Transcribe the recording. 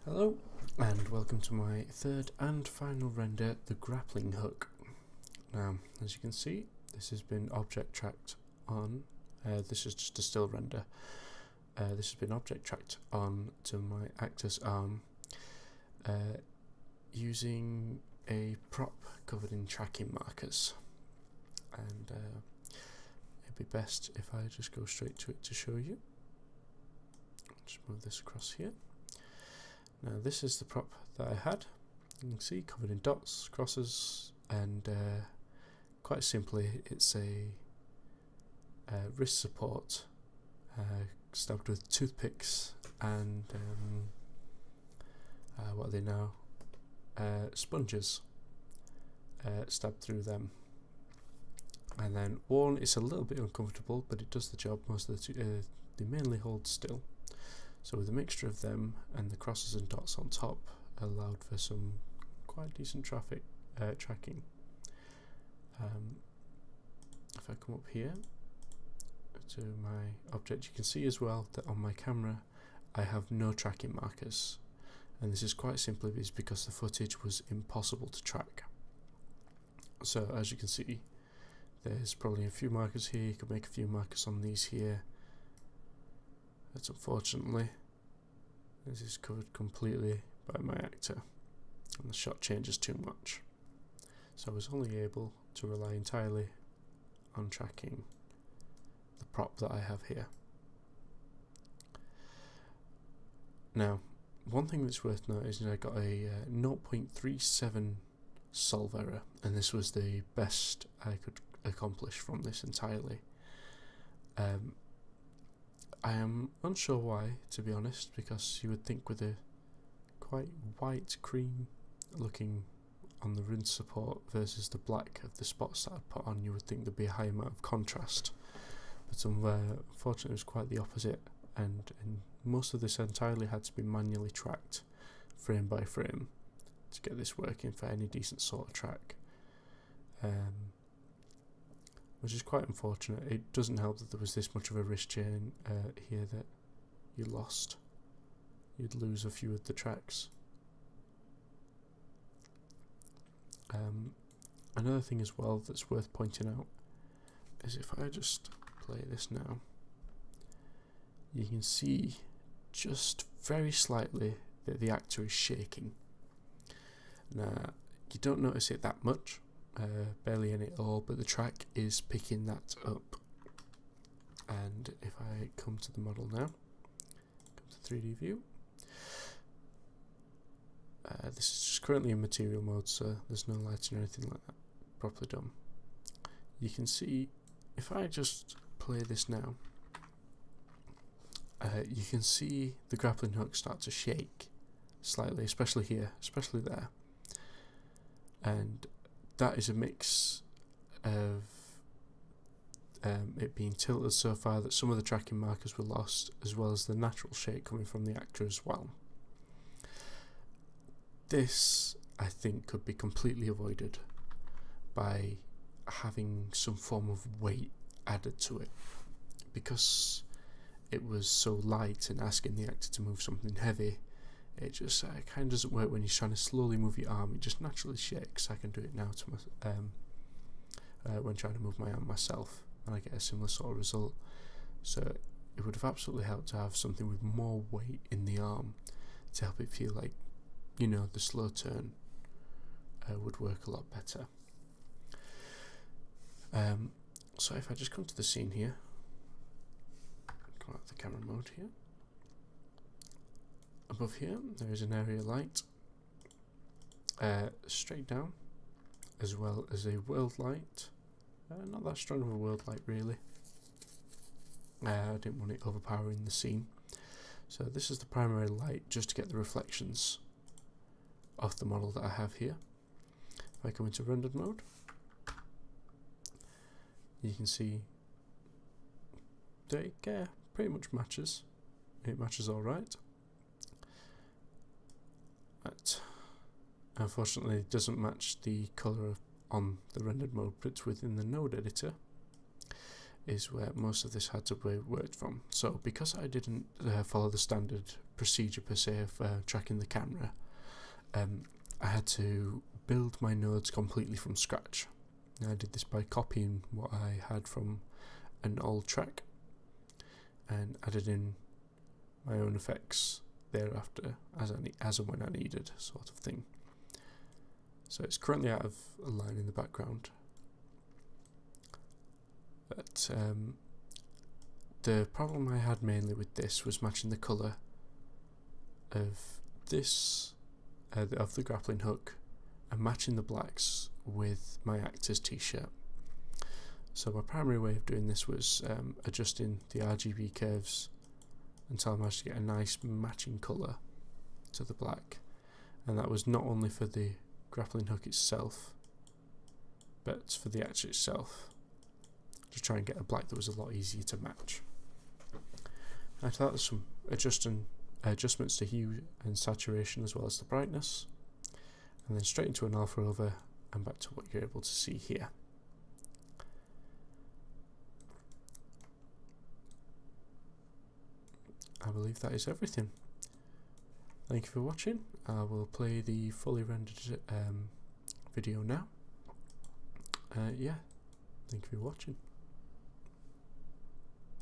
Hello and welcome to my third and final render, the grappling hook. Now, as you can see, this has been object tracked on, this is just a still render. This has been object tracked on to my actor's arm using a prop covered in tracking markers. And it'd be best if I just go straight to it to show you. Just move this across here. Now this is the prop that I had. You can see covered in dots, crosses, and quite simply it's a wrist support stabbed with toothpicks and what are they now? Sponges stabbed through them. And then one, it's a little bit uncomfortable, but it does the job. Most of they mainly hold still. So with a mixture of them and the crosses and dots on top, allowed for some quite decent tracking. If I come up here to my object, you can see as well that on my camera I have no tracking markers, and this is quite simply because the footage was impossible to track. So as you can see, there's probably a few markers here. You could make a few markers on these here. But unfortunately, this is covered completely by my actor, and the shot changes too much. So I was only able to rely entirely on tracking the prop that I have here. Now, one thing that's worth noticing, I got a 0.37 solve error, and this was the best I could accomplish from this entirely. I am unsure why, to be honest, because you would think with a quite white cream looking on the rinse support versus the black of the spots that I'd put on, you would think there'd be a high amount of contrast. But unfortunately it was quite the opposite, and most of this entirely had to be manually tracked frame by frame to get this working for any decent sort of track. Which is quite unfortunate. It doesn't help that there was this much of a wrist chain here that you lost. You'd lose a few of the tracks. Another thing as well that's worth pointing out is if I just play this now, you can see just very slightly that the actor is shaking. Now, you don't notice it that much. Barely any at all, but the track is picking that up. And if I come to the model now, come to 3D view, this is just currently in material mode, so there's no lighting or anything like that properly done. You can see if I just play this now, you can see the grappling hook start to shake slightly, especially here, especially there, and that is a mix of it being tilted so far that some of the tracking markers were lost, as well as the natural shake coming from the actor as well. This, I think, could be completely avoided by having some form of weight added to it. Because it was so light and asking the actor to move something heavy, it just kind of doesn't work when you're trying to slowly move your arm. It just naturally shakes. I can do it now to my, when trying to move my arm myself, and I get a similar sort of result. So it would have absolutely helped to have something with more weight in the arm to help it feel like, you know, the slow turn would work a lot better. So if I just come to the scene here, go out of the camera mode here. Above here there is an area light straight down, as well as a world light. Not that strong of a world light really. I didn't want it overpowering the scene, so this is the primary light just to get the reflections of the model that I have here. If I come into rendered mode, you can see that it pretty much matches. It matches alright. But unfortunately it doesn't match the colour on the rendered mode, but within the node editor is where most of this had to be worked from. So because I didn't follow the standard procedure per se of tracking the camera, I had to build my nodes completely from scratch. I did this by copying what I had from an old track and added in my own effects thereafter as and when I needed, sort of thing. So it's currently out of line in the background, but the problem I had mainly with this was matching the colour of this of the grappling hook and matching the blacks with my actor's t-shirt. So my primary way of doing this was adjusting the RGB curves until I managed to get a nice matching colour to the black, and that was not only for the grappling hook itself but for the actor itself, to try and get a black that was a lot easier to match. After that, there's some adjustments to hue and saturation as well as the brightness, and then straight into an alpha over and back to what you're able to see here. I believe that is everything. Thank you for watching. I will play the fully rendered video now. Yeah, thank you for watching.